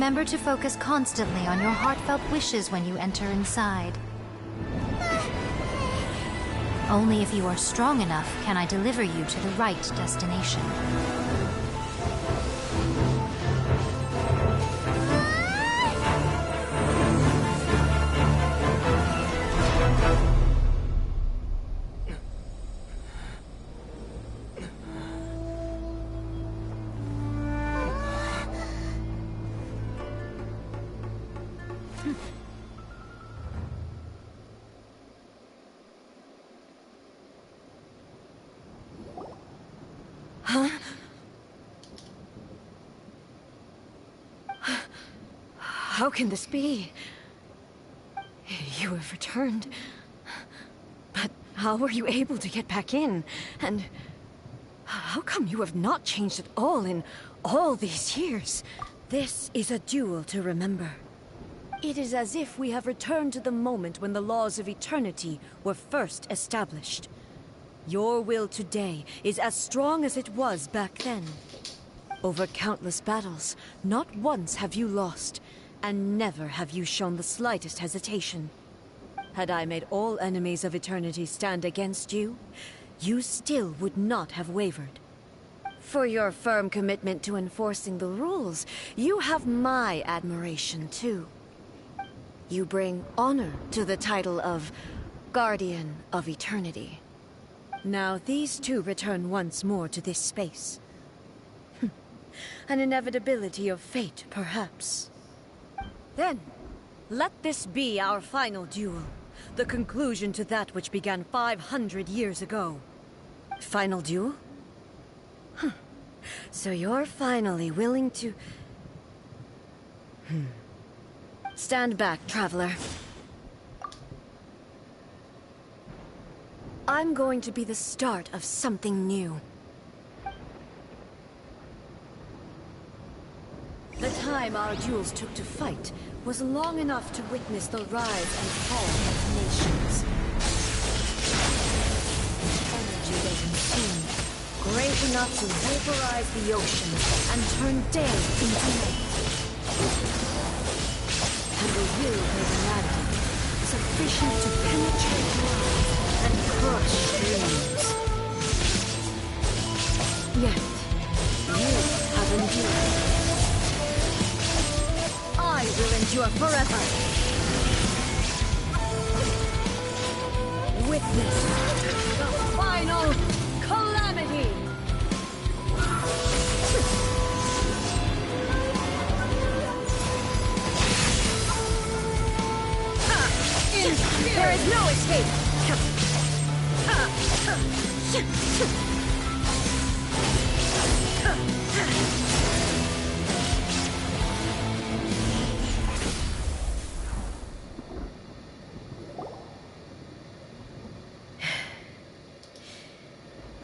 Remember to focus constantly on your heartfelt wishes when you enter inside. Only if you are strong enough can I deliver you to the right destination. Huh? How can this be? You have returned. But how were you able to get back in? And how come you have not changed at all in all these years? This is a duel to remember. It is as if we have returned to the moment when the laws of eternity were first established. Your will today is as strong as it was back then. Over countless battles, not once have you lost, and never have you shown the slightest hesitation. Had I made all enemies of eternity stand against you, you still would not have wavered. For your firm commitment to enforcing the rules, you have my admiration too. You bring honor to the title of Guardian of Eternity. Now these two return once more to this space. An inevitability of fate, perhaps. Then, let this be our final duel. The conclusion to that which began 500 years ago. Final duel? So you're finally willing to... Stand back, traveler. I'm going to be the start of something new. The time our duels took to fight was long enough to witness the rise and fall of nations. Energy they consumed, great enough to vaporize the oceans and turn day into night. And the will they demanded, sufficient to penetrate lives and crush dreams. Yet, you have endured. I will endure forever. Witness the final calamity. There is no escape.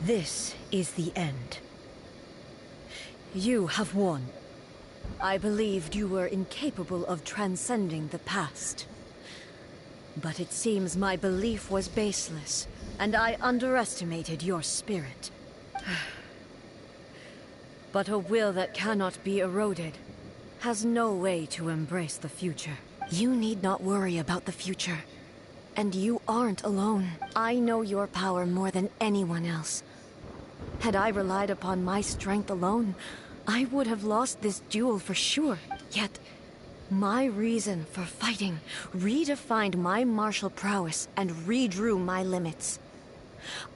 This is the end. You have won. I believed you were incapable of transcending the past. But it seems my belief was baseless, and I underestimated your spirit. But a will that cannot be eroded has no way to embrace the future. You need not worry about the future. And you aren't alone. I know your power more than anyone else. Had I relied upon my strength alone, I would have lost this duel for sure. Yet, my reason for fighting redefined my martial prowess and redrew my limits.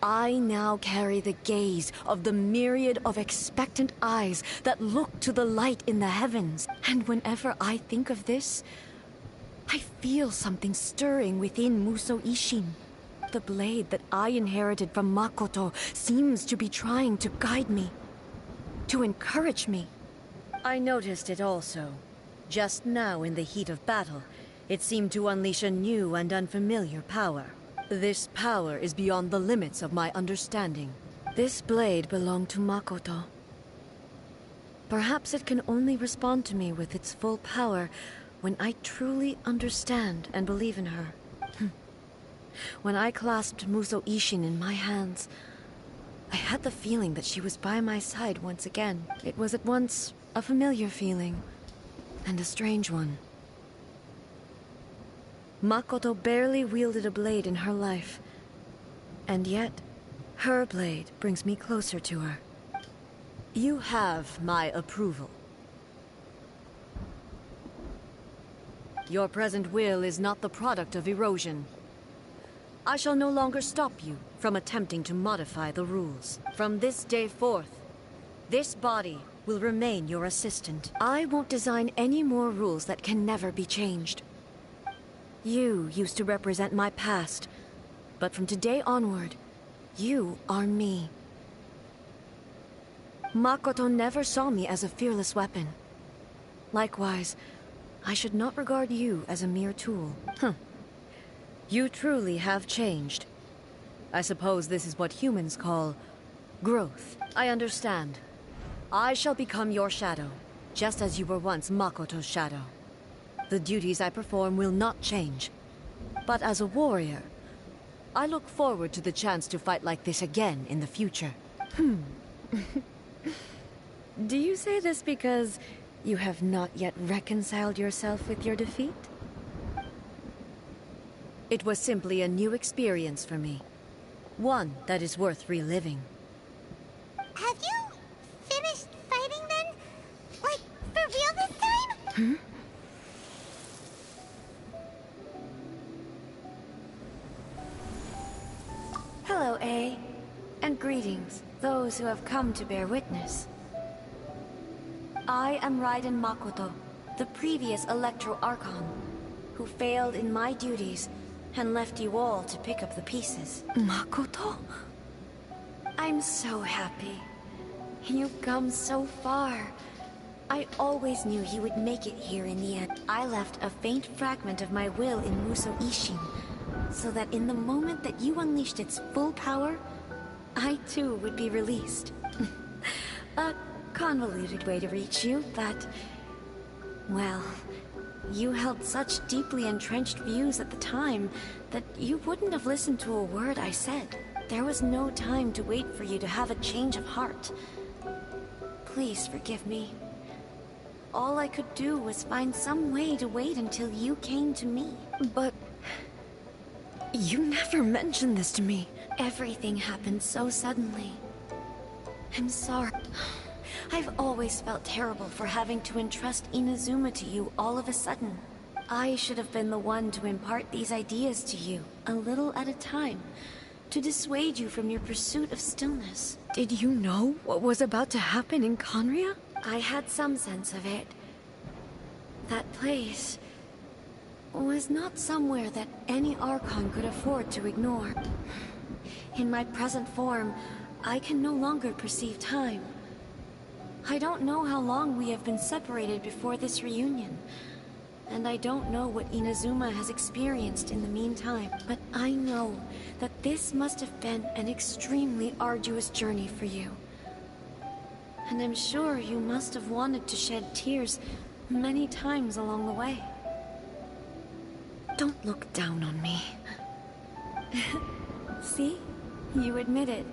I now carry the gaze of the myriad of expectant eyes that look to the light in the heavens. And whenever I think of this, I feel something stirring within Musou Ishin. The blade that I inherited from Makoto seems to be trying to guide me, to encourage me. I noticed it also. Just now in the heat of battle, it seemed to unleash a new and unfamiliar power. This power is beyond the limits of my understanding. This blade belonged to Makoto. Perhaps it can only respond to me with its full power when I truly understand and believe in her. When I clasped Musou Ishin in my hands, I had the feeling that she was by my side once again. It was at once a familiar feeling, And a strange one. Makoto barely wielded a blade in her life. And yet, her blade brings me closer to her. You have my approval. Your present will is not the product of erosion. I shall no longer stop you from attempting to modify the rules. From this day forth, this body will remain your assistant. I won't design any more rules that can never be changed. You used to represent my past, but from today onward, you are me. Makoto never saw me as a fearless weapon. Likewise, I should not regard you as a mere tool. You truly have changed. I suppose this is what humans call growth. I understand. I shall become your shadow, just as you were once Makoto's shadow. The duties I perform will not change. But as a warrior, I look forward to the chance to fight like this again in the future. Do you say this because you have not yet reconciled yourself with your defeat? It was simply a new experience for me. One that is worth reliving. Have you finished fighting then? Like, for real this time? Hello, A. And greetings, those who have come to bear witness. I am Raiden Makoto, the previous Electro Archon, who failed in my duties and left you all to pick up the pieces. Makoto? I'm so happy. You've come so far. I always knew you would make it here in the end. I left a faint fragment of my will in Muso Ishin, so that in the moment that you unleashed its full power, I too would be released. A convoluted way to reach you, but... well, you held such deeply entrenched views at the time that you wouldn't have listened to a word I said. There was no time to wait for you to have a change of heart. Please forgive me. All I could do was find some way to wait until you came to me. But... you never mentioned this to me. Everything happened so suddenly. I'm sorry. I've always felt terrible for having to entrust Inazuma to you all of a sudden. I should have been the one to impart these ideas to you, a little at a time, to dissuade you from your pursuit of stillness. Did you know what was about to happen in Conria? I had some sense of it. That place was not somewhere that any Archon could afford to ignore. In my present form, I can no longer perceive time. I don't know how long we have been separated before this reunion, and I don't know what Inazuma has experienced in the meantime, but I know that this must have been an extremely arduous journey for you. And I'm sure you must have wanted to shed tears many times along the way. Don't look down on me. See? You admit it.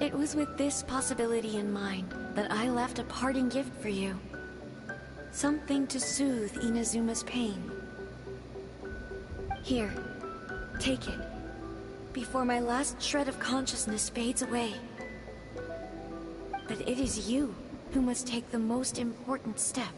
It was with this possibility in mind that I left a parting gift for you. Something to soothe Inazuma's pain. Here, take it, before my last shred of consciousness fades away. But it is you who must take the most important step.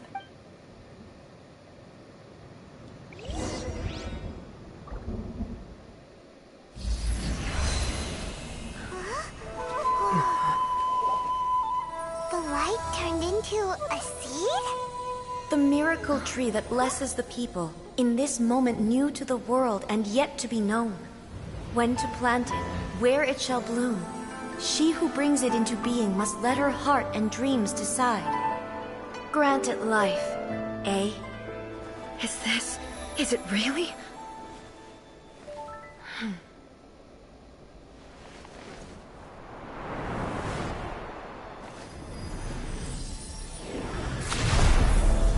The light turned into a seed? The miracle tree that blesses the people, in this moment new to the world and yet to be known. When to plant it, where it shall bloom. She who brings it into being must let her heart and dreams decide. Grant it life, eh? Is it really?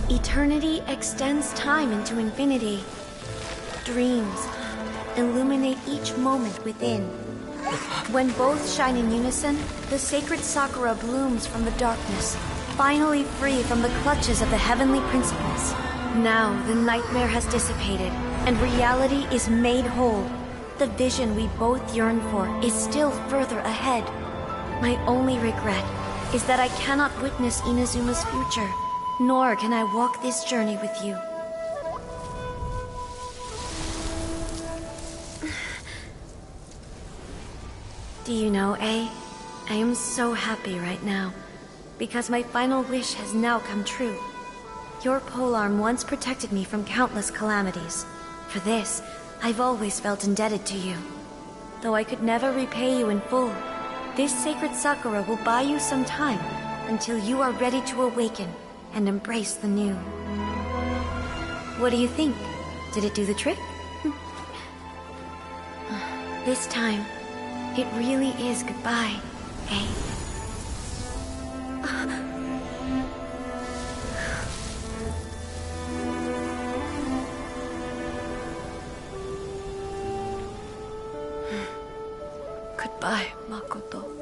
Eternity extends time into infinity. Dreams illuminate each moment within. When both shine in unison, the sacred Sakura blooms from the darkness, finally free from the clutches of the heavenly principles. Now the nightmare has dissipated, and reality is made whole. The vision we both yearn for is still further ahead. My only regret is that I cannot witness Inazuma's future, nor can I walk this journey with you. Do you know, I am so happy right now, because my final wish has now come true. Your polearm once protected me from countless calamities. For this, I've always felt indebted to you. Though I could never repay you in full, this sacred sakura will buy you some time until you are ready to awaken and embrace the new. What do you think? Did it do the trick? This time, it really is goodbye, eh? Goodbye, Makoto.